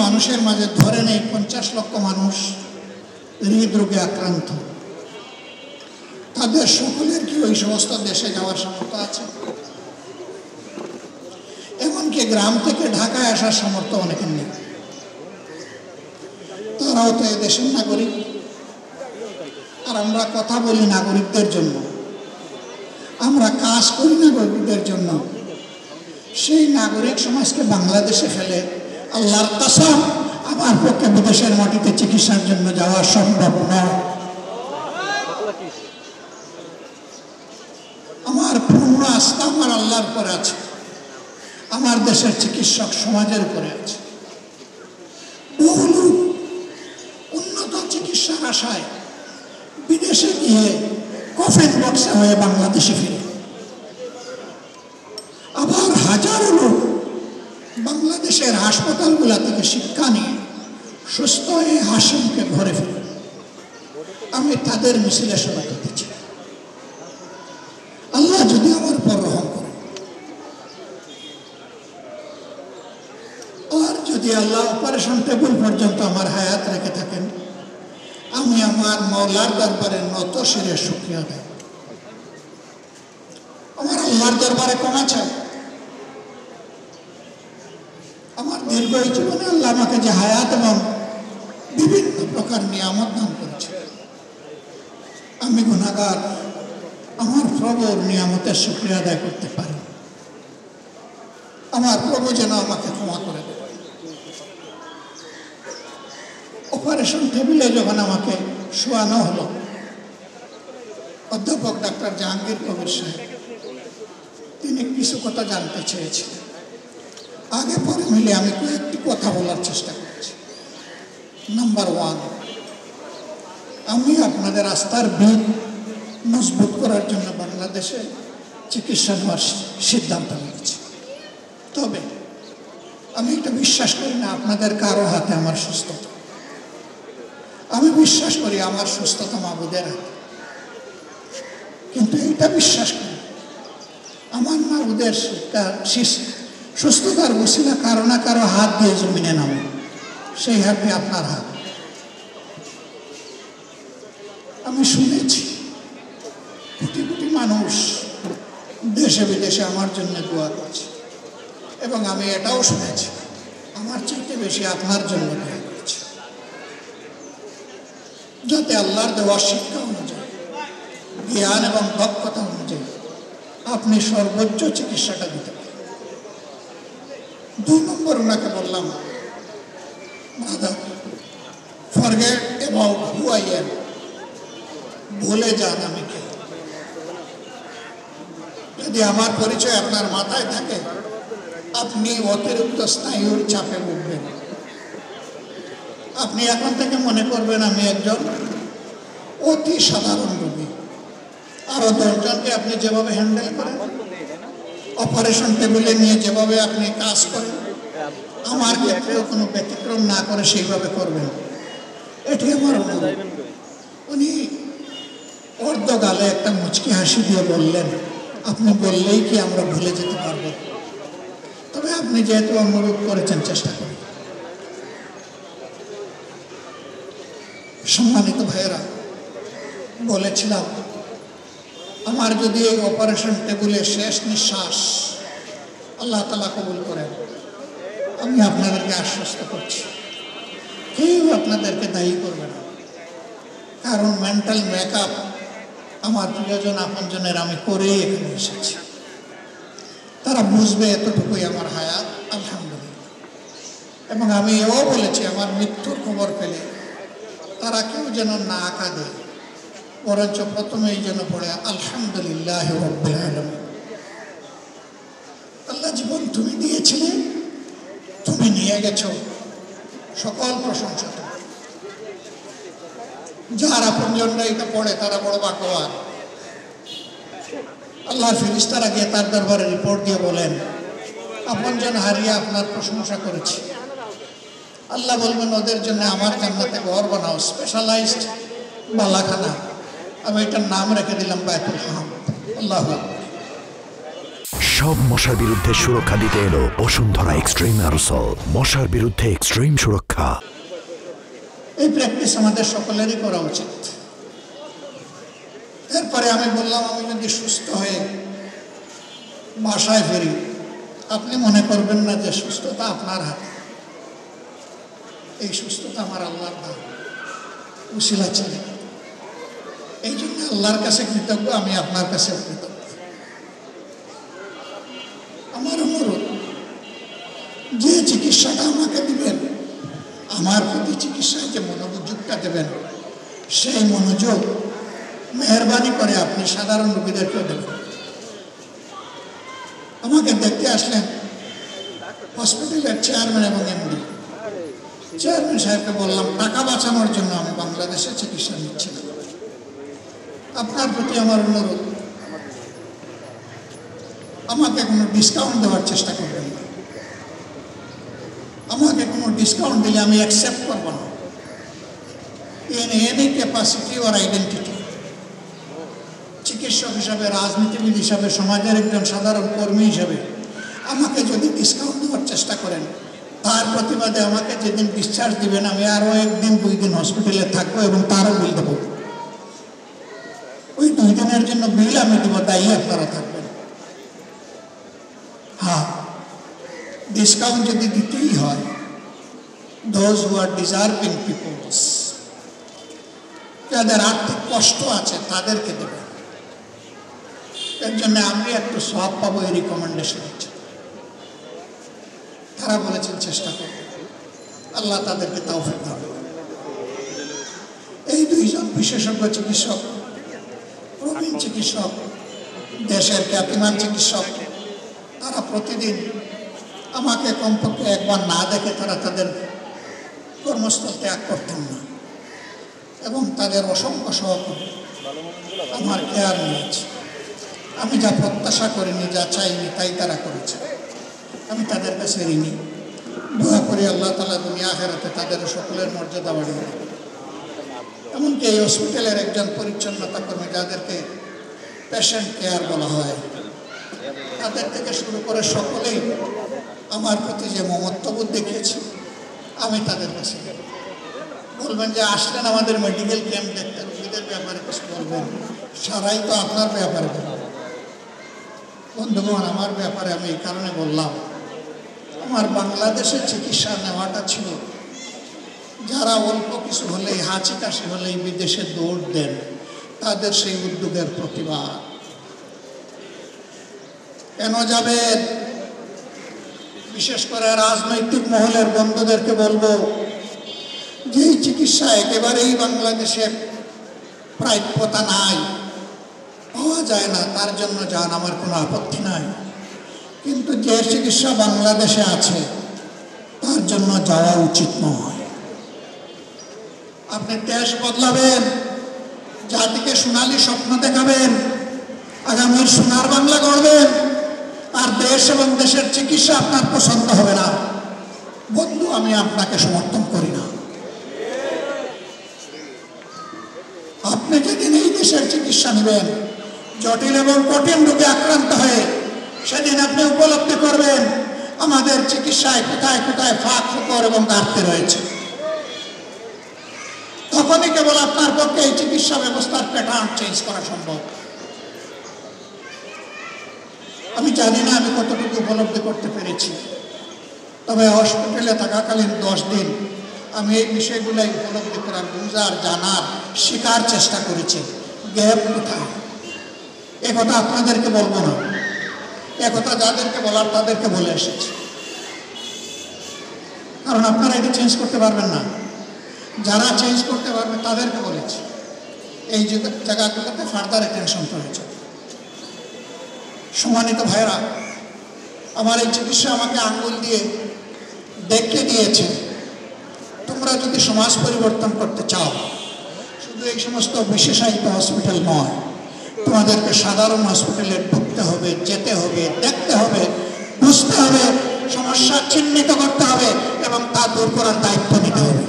মানুষের মাঝে ধরে নেই 50 লক্ষ মানুষ হৃদরোগে আক্রান্ত। তাদের সকলের কি ওই সমস্ত দেশে যাওয়ার সামর্থ্য আছে? এমনকি গ্রাম থেকে ঢাকায় আসার সামর্থ্য অনেকের নেই। তারাও তো এ দেশের নাগরিক। আর আমরা কথা বলি নাগরিকদের জন্য, আমরা কাজ করি নাগরিকদের জন্য। সেই নাগরিক সমাজকে বাংলাদেশে ফেলে আল্লাহর কসম আমার পক্ষে বিদেশের মাটিতে চিকিৎসার জন্য যাওয়া সম্ভব নয়। আমার পূর্ণ আস্থা আমার আল্লাহর উপরে আছে, আমার দেশের চিকিৎসক সমাজের উপরে আছে। বহু লোক উন্নত চিকিৎসার আশায় বিদেশে গিয়ে কফিন বক্সে হয়ে বাংলাদেশে ফিরে। আবার হাজারো লোক বাংলাদেশের হাসপাতালগুলা থেকে শিক্ষা নিয়ে সুস্থ হয়ে হাসিমকে ঘরে ফিরে। আমি তাদের মিছিলে শোনাতে দিচ্ছি। আল্লাহ যদি আমার উপর রহম করে, আর যদি আল্লাহ অপারেশন টেবিল পর্যন্ত আমার হায়াত রেখে থাকেন, আমি আমার মওলার দরবারে নত শিরে শুকরিয়া দেব। আমার আল্লাহর দরবারে ক্ষমা চাই। আমার দীর্ঘ জীবনে আল্লাহ আমাকে যে হায়াত এবং বিভিন্ন প্রকার নিয়ামত দান করেছে, আমি গুনাহগার। আমার প্রভুর নিয়ামতের শুকরিয়া আদায় করতে পারি। আমার প্রভু যেন আমাকে ক্ষমা করে দেয়। অপারেশন টেবিলে যখন আমাকে শোয়ানো হলো, অধ্যাপক ডাক্তার জাহাঙ্গীর কবির সাহেব তিনি কিছু কথা জানতে চেয়েছিলেন। আগে পরে মিলে আমি কয়েকটি কথা বলার চেষ্টা করছি। নাম্বার 1, আমি আপনাদের আস্থার ভিত মজবুত করার জন্য বাংলাদেশে চিকিৎসা নেওয়ার সিদ্ধান্ত নিয়েছি। তবে আমি এটা বিশ্বাস করি না আপনাদের কারো হাতে আমার সুস্থতা। আমি বিশ্বাস করি আমার সুস্থতা মাবুদের হাতে। কিন্তু এটা বিশ্বাস করি আমার মাবুদের সুস্থতার ওসিলা কারো না কারো হাত দিয়ে জমিনে নামে। সেই হাত দিয়ে আপনার হাত। আমি শুনেছি কোটি কোটি মানুষ দেশে বিদেশে আমার জন্য দোয়া করছে, এবং আমি এটাও শুনেছি আমার চাইতে বেশি আপনার জন্য দোয়া করছে, যাতে আল্লাহর দেওয়া শিক্ষা অনুযায়ী, জ্ঞান এবং দক্ষতা অনুযায়ী আপনি সর্বোচ্চ চিকিৎসাটা দিতে পারেন। 2 নম্বর ওনাকে বললাম, brother, forget about who I am. ভুলে যান আমি কে। যদি আমার পরিচয় আপনার মাথায় থাকে, আপনি অতিরিক্ত স্নায়ুর চাপে ভুগবেন। আপনি এখন থেকে মনে করবেন আমি একজন অতি সাধারণ রোগী। আরো 10 জনকে আপনি যেভাবে হ্যান্ডেল করেন, অপারেশন টেবিলে নিয়ে যেভাবে আপনি কাজ করেন, আমার ক্ষেত্রেও কোনো ব্যতিক্রম না করে সেইভাবে করবেন। এটি আমার অনুরোধ। উনি অর্ধ গালে একটা মুচকি হাসি দিয়ে বললেন, আপনি বললেই কি আমরা ভুলে যেতে পারবো? তবে আপনি যেহেতু অনুরোধ করেছেন, চেষ্টা করুন। সম্মানিত ভাইয়েরা, বলেছিলাম আমার যদি এই অপারেশন টেবিলে শেষ নিঃশ্বাস আল্লাহ তাআলা কবুল করেন, আমি আপনাদেরকে আশ্বস্ত করছি কেউ আপনাদেরকে দায়ী করবে না। কারণ মেন্টাল মেকআপ আমার প্রিয়জন আপনজনের আমি করেই এখানে এসেছি। তারা বুঝবে এতটুকুই আমার হায়াত, আলহামদুলিল্লাহ। এবং আমি এও বলেছি আমার মৃত্যুর খবর পেলে তারা কেউ যেন না কাঁদে, বরঞ্চ প্রথমেই যেন পড়ে আলহামদুলিল্লাহ রাব্বিল আলামিন। আল্লাহ জীবন তুমি দিয়েছিলে, তুমি নিয়ে গেছো, সকল প্রশংসা। যারা আপনজনরা এটা পড়ে তারা বড় ভাগ্যবান। আল্লাহর ফেরেশতারা গিয়ে তার দরবারে রিপোর্ট দিয়ে বলেন, আপনজন হারিয়ে আপনার প্রশংসা করেছি। আল্লাহ বলবেন ওদের জন্য আমার জান্নাতে ঘর বানাও, স্পেশালাইজড বালাখানা। আমি এটার নাম রেখে দিলাম বাইতুল হাম। আল্লাহু আকবার। সব মশার বিরুদ্ধে সুরক্ষা দিতে এলো বসুন্ধরা এক্সট্রিম অ্যারোসল, মশার বিরুদ্ধে এক্সট্রিম সুরক্ষা। এই প্র্যাকটিস আমাদের সকলেরই করা উচিত। এরপরে আমি বললাম, আমি যদি সুস্থ হয়ে বাসায় ফিরি, আপনি মনে করবেন না যে সুস্থতা আপনার হাতে। এই সুস্থতা আমার আল্লাহর দান, উসিলা ছিল। এই জন্য আল্লাহর কাছে কৃতজ্ঞ, আমি আপনার কাছে কৃতজ্ঞ। আমার অনুরোধ, যে চিকিৎসাটা আমাকে দিবেন, আমার প্রতি চিকিৎসায় যে মনোযোগটা দেবেন, সেই মনোযোগ মেহরবানি করে আপনি সাধারণ রোগীদেরকেও দেবেন। আমাকে দেখতে আসলেন হসপিটালের চেয়ারম্যান এবং এমডি। চেয়ারম্যান সাহেবকে বললাম, টাকা বাঁচানোর জন্য আমি বাংলাদেশে চিকিৎসা নিচ্ছি না। আপনার প্রতি আমার অনুরোধ, আমাকে কোনো ডিসকাউন্ট দেওয়ার চেষ্টা করবেন না। আমাকে কোনো ডিসকাউন্ট দিলে আমি অ্যাকসেপ্ট করব না, in any capacity or identity. চিকিৎসক হিসাবে, রাজনীতিবিদ হিসাবে, সমাজের একজন সাধারণ কর্মী হিসাবে আমাকে যদি ডিসকাউন্ট দেওয়ার চেষ্টা করেন, তার প্রতিবাদে আমাকে যেদিন ডিসচার্জ দিবেন, আমি আরও 1 দিন 2 দিন হসপিটালে থাকবো এবং তারও বিল দেবো। ওই 2 দিনের জন্য বিল আমি দেবো, দায়ী আপনারা থাকবেন। হ্যাঁ, ডিসকাউন্ট যদি দিতেই হয়, those who are deserving peoples, যাদের আর্থিক কষ্ট আছে তাদেরকে দেবেন। এর জন্য আমি একটু সব পাবো, এই রিকমেন্ডেশন হচ্ছে। তারা বলেছেন চেষ্টা করতে, আল্লাহ তাদেরকে তৌফিক দান করুন। এই 2 জন বিশেষজ্ঞ চিকিৎসক, প্রবীণ চিকিৎসক, দেশের খ্যাতিমান চিকিৎসক, তারা প্রতিদিন আমাকে কমপক্ষে একবার না দেখে তারা তাদের কর্মস্থল ত্যাগ করতেন না, এবং তাদের অসংখ্য সহকর্মী আমার কেয়ার নিয়েছে। আমি যা প্রত্যাশা করিনি, যা চাইনি, তাই তারা করেছে। আমি তাদের কাছে ঋণী। দোয়া করি আল্লাহ তাআলা দুনিয়া আখিরাতে তাদের সকলের মর্যাদা বাড়িয়ে দেন। এমনকি এই হসপিটালের একজন পরিচ্ছন্নতা কর্মী, যাদেরকে পেশেন্ট কেয়ার বলা হয়, তাদের থেকে শুরু করে সকলেই আমার প্রতি যে মমত্ববোধ দেখিয়েছে, আমি তাদের কাছে বলবেন যে আসলেন আমাদের মেডিকেল ক্যাম্প দেখতে, রোগীদের ব্যাপারে কিছু বলবেন, সারাই তো আপনার ব্যাপারে বলবেন। বন্ধুগণ, আমার ব্যাপারে আমি এই কারণে বললাম, আমার বাংলাদেশে চিকিৎসা নেওয়াটা ছিল, যারা অল্প কিছু হলেই, হাঁচি কাশি হলেই বিদেশে দৌড় দেন, তাদের সেই উদ্যোগের প্রতিবাদ। কেন যাবেন? বিশেষ করে রাজনৈতিক মহলের বন্ধুদেরকে বলবো, যে এই চিকিৎসা একেবারেই বাংলাদেশে প্রাপ্যতা নাই, পাওয়া যায় না, তার জন্য যান, আমার কোনো আপত্তি নাই। কিন্তু যে চিকিৎসা বাংলাদেশে আছে, তার জন্য যাওয়া উচিত নয়। আপনি দেশ বদলাবেন, জাতিকে সোনালী স্বপ্ন দেখাবেন, আগামীর সোনার বাংলা গড়বেন, আর দেশ এবং দেশের চিকিৎসা আপনার পছন্দ হবে না। বন্ধু, আমি আপনাকে সমর্থন করি না। আপনি যেদিন এই দেশের চিকিৎসা নেবেন, জটিল এবং কঠিন রোগে আক্রান্ত হয়ে, সেদিন আপনি উপলব্ধি করবেন আমাদের চিকিৎসায় কোথায় কোথায় ফাঁক ফোকর এবং ঘাটতি রয়েছে। তখনই কেবল আপনার পক্ষে এই চিকিৎসা ব্যবস্থার প্যাটার্ন চেঞ্জ করা সম্ভব। আমি জানি না আমি কতটুকু উপলব্ধি করতে পেরেছি, তবে হসপিটালে থাকাকালীন 10 দিন আমি এই বিষয়গুলাই উপলব্ধি করার, বুঝার, জানার, শেখার চেষ্টা করেছি। গ্যাপ কোথায়, একথা আপনাদেরকে বলবো না, একথা যাদেরকে বলার তাদেরকে বলে এসেছি। কারণ আপনারা এটা চেঞ্জ করতে পারবেন না, যারা চেঞ্জ করতে পারবে তাদেরকে বলেছি। এই জায়গাগুলোতে ফার্দার অ্যাটেনশন করেছে। সম্মানিত ভাইরা, আমার এই চিকিৎসা আমাকে আঙ্গুল দিয়ে দেখিয়ে দিয়েছে, তোমরা যদি সমাজ পরিবর্তন করতে চাও, শুধু এই সমস্ত বিশেষায়িত হসপিটাল নয়, তোমাদেরকে সাধারণ হসপিটালে ঢুকতে হবে, যেতে হবে, দেখতে হবে, বুঝতে হবে, সমস্যা চিহ্নিত করতে হবে এবং তা দূর করার দায়িত্ব নিতে হবে।